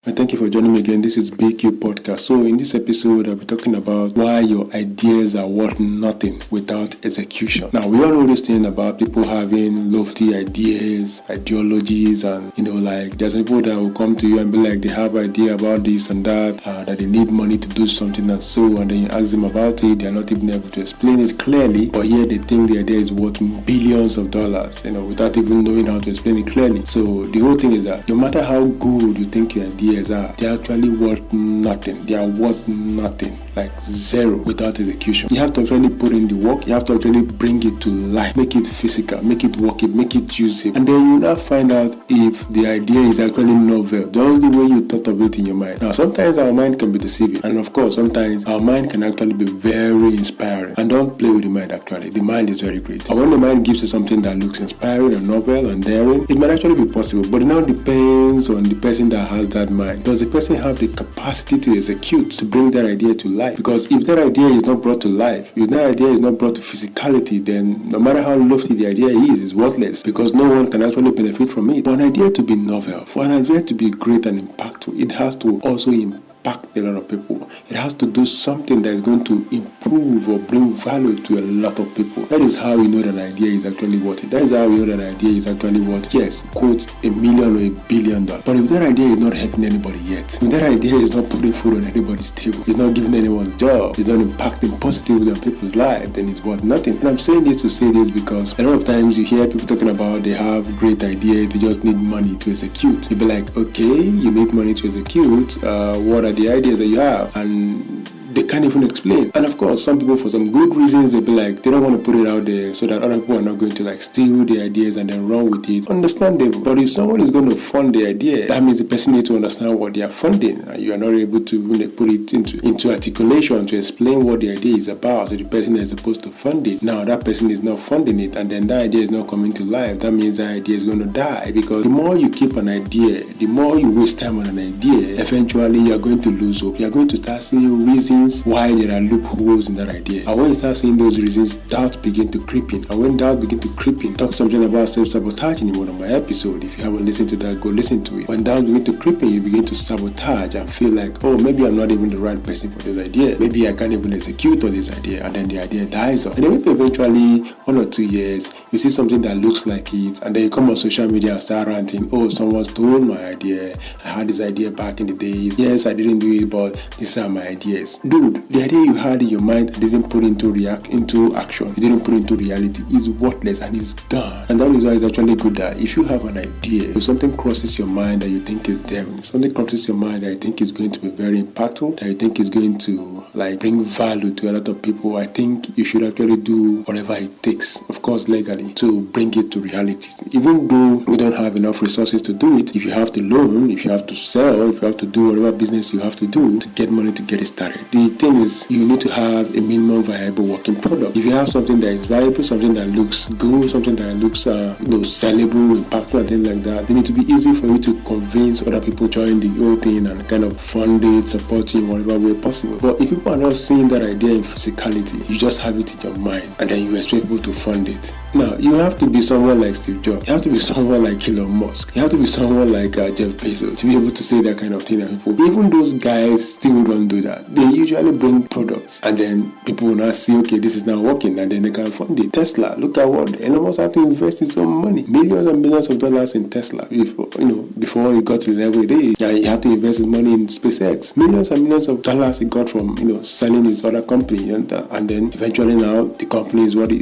And thank you for joining me again. This is BQ Podcast. So in this episode, I'll be talking about why your ideas are worth nothing without execution. Now, we all know this thing about people having lofty ideas, ideologies, and there's people that will come to you and be like, they have idea about this and that, that they need money to do something and so, and then you ask them about it, they're not even able to explain it clearly, but yet they think the idea is worth billions of dollars, without even knowing how to explain it clearly. So the whole thing is that no matter how good you think your ideas are, they're actually worth nothing. They are worth nothing, like zero, without execution. You have to actually put in the work. You have to actually bring it to life, make it physical, make it workable, make it usable, and then you will now find out if the idea is actually novel, just the way you thought of it in your mind. Now, sometimes our mind can be deceiving, and of course, sometimes our mind can actually be very inspiring. And don't play with the mind. Actually, the mind is very great. And when the mind gives you something that looks inspiring and novel and daring, it might actually be possible. But it now depends on the person that has that mind. Does the person have the capacity to execute, to bring that idea to life? Because if that idea is not brought to life, if that idea is not brought to physicality, then no matter how lofty the idea is, it's worthless, because no one can actually benefit from it. For an idea to be novel, for an idea to be great and impactful, it has to also impact a lot of people. It has to do something that is going to improve or bring value to a lot of people. That is how we know that an idea is actually worth it. That is how we know that an idea is actually worth, yes, quote, $1 million or $1 billion. But if that idea is not helping anybody yet, if that idea is not putting food on anybody's table, it's not giving anyone a job, it's not impacting positively on people's lives, then it's worth nothing. And I'm saying this to say this because a lot of times you hear people talking about they have great ideas, they just need money to execute. You'll be like, okay, you need money to execute, what are the ideas that you have? And they can't even explain. And of course, some people, for some good reasons, they'll be like, they don't want to put it out there so that other people are not going to steal the ideas and then run with it. Understandable. But if someone is going to fund the idea, that means the person needs to understand what they are funding, and you are not able to even put it into articulation to explain what the idea is about. So the person is supposed to fund it. Now that person is not funding it, and then that idea is not coming to life. That means that idea is going to die, because the more you keep an idea, the more you waste time on an idea, eventually you are going to lose hope. You are going to start seeing reasons why there are loopholes in that idea. And when you start seeing those reasons, doubt begin to creep in. And when doubt begin to creep in, talk something about self-sabotage in one of my episodes. If you haven't listened to that, go listen to it. When doubt begin to creep in, you begin to sabotage and feel like, oh, maybe I'm not even the right person for this idea. Maybe I can't even execute on this idea. And then the idea dies off. And then maybe eventually, 1 or 2 years, you see something that looks like it, and then you come on social media and start ranting, oh, someone stole my idea. I had this idea back in the days. Yes, I didn't do it, but these are my ideas. Dude, the idea you had in your mind and didn't put into action, you didn't put into reality, is worthless and is gone. And that is why it's actually good that if you have an idea, if something crosses your mind that you think is daring, something crosses your mind that you think is going to be very impactful, that you think is going to bring value to a lot of people, I think you should actually do whatever it takes, of course legally, to bring it to reality. Even though we don't have enough resources to do it, if you have to loan, if you have to sell, if you have to do whatever business you have to do to get money to get it started, the thing is, you need to have a minimum viable working product. If you have something that is viable, something that looks good, something that looks sellable, impactful, and things like that, then it will be easy for you to convince other people to join the whole thing and kind of fund it, support you in whatever way possible. But if people are not seeing that idea in physicality, you just have it in your mind and then you expect people to fund it. Now, you have to be someone like Steve Jobs. You have to be someone like Elon Musk. You have to be someone like Jeff Bezos to be able to say that kind of thing. And people, even those guys still don't do that. They usually bring products, and then people will now see, okay, this is now working, and then they can fund it. Tesla, look at what Elon Musk had to invest his own money, millions and millions of dollars in Tesla before he got to the level it is. Yeah, he had to invest his money in SpaceX, millions and millions of dollars he got from selling his other company, and then eventually now the company is what it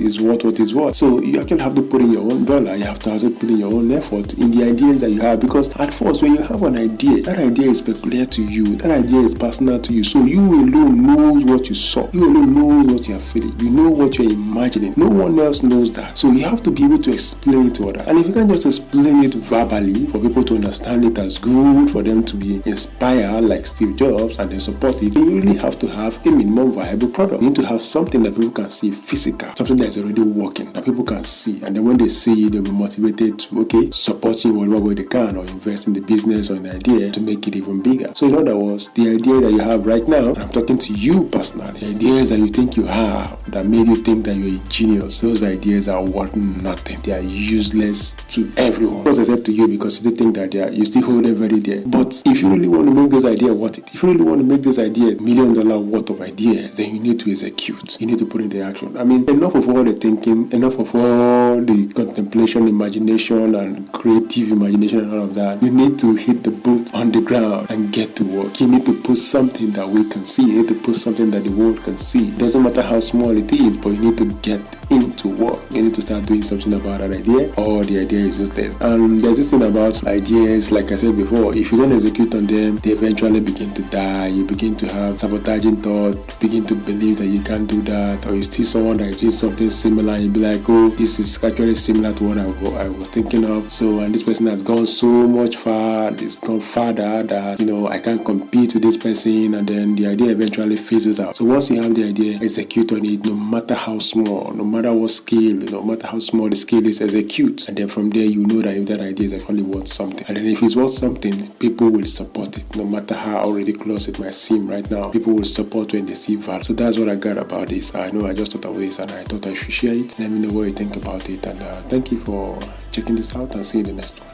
is worth. So you actually have to put in your own dollar. You have to also put in your own effort in the ideas that you have, because at first when you have an idea, that idea is peculiar to you, that idea is personal to you, so you alone knows what you saw, you alone knows what you are feeling, you know what you're imagining. No one else knows that, so you have to be able to explain it to others. And if you can just explain it verbally for people to understand it as good, for them to be inspired like Steve Jobs and then support it, you really have to have a minimum viable product. You need to have something that people can see physical, something that is already working, that people can see. And then when they see it, they'll be motivated to, support you in whatever way they can, or invest in the business or an idea to make it even bigger. So in other words, the idea that you have right now, and I'm talking to you personally, the ideas that you think you have that made you think that you're a genius, those ideas are worth nothing. They are useless to everyone, not except to you, because you think that you still hold them very dear. But if you really want to make those ideas worth it, if you really want to make this idea $1 million worth of ideas, then you need to execute. You need to put into action. I mean, enough of all the thinking, enough of all the contemplation, imagination, and creative imagination and all of that. You need to hit the boot on the ground and get to work. You need to put something that we can see. You need to put something that the world can see. It doesn't matter how small it is, but you need to get into work. You need to start doing something about that idea, or the idea is useless. And there's this thing about ideas, like I said before, if you don't execute on them, they eventually begin to die. You begin to have sabotaging thought, begin to believe that you can't do that, or you see someone that is doing something similar and you be like, oh, this is actually similar to what I was thinking of. So, and this person has gone so much far, it's gone farther that, I can't compete with this person, and then the idea eventually phases out. So once you have the idea, execute on it, no matter how small, no matter what scale, no matter how small the scale is, execute. And then from there, you know that if that idea is actually worth something. And then if it's worth something, people will support it, no matter how ridiculous it might seem right now. People will support when they see value. So that's what I got about this. I know I just thought of this and I thought I should share it. Let me know what you think about it. And thank you for checking this out, and see you in the next one.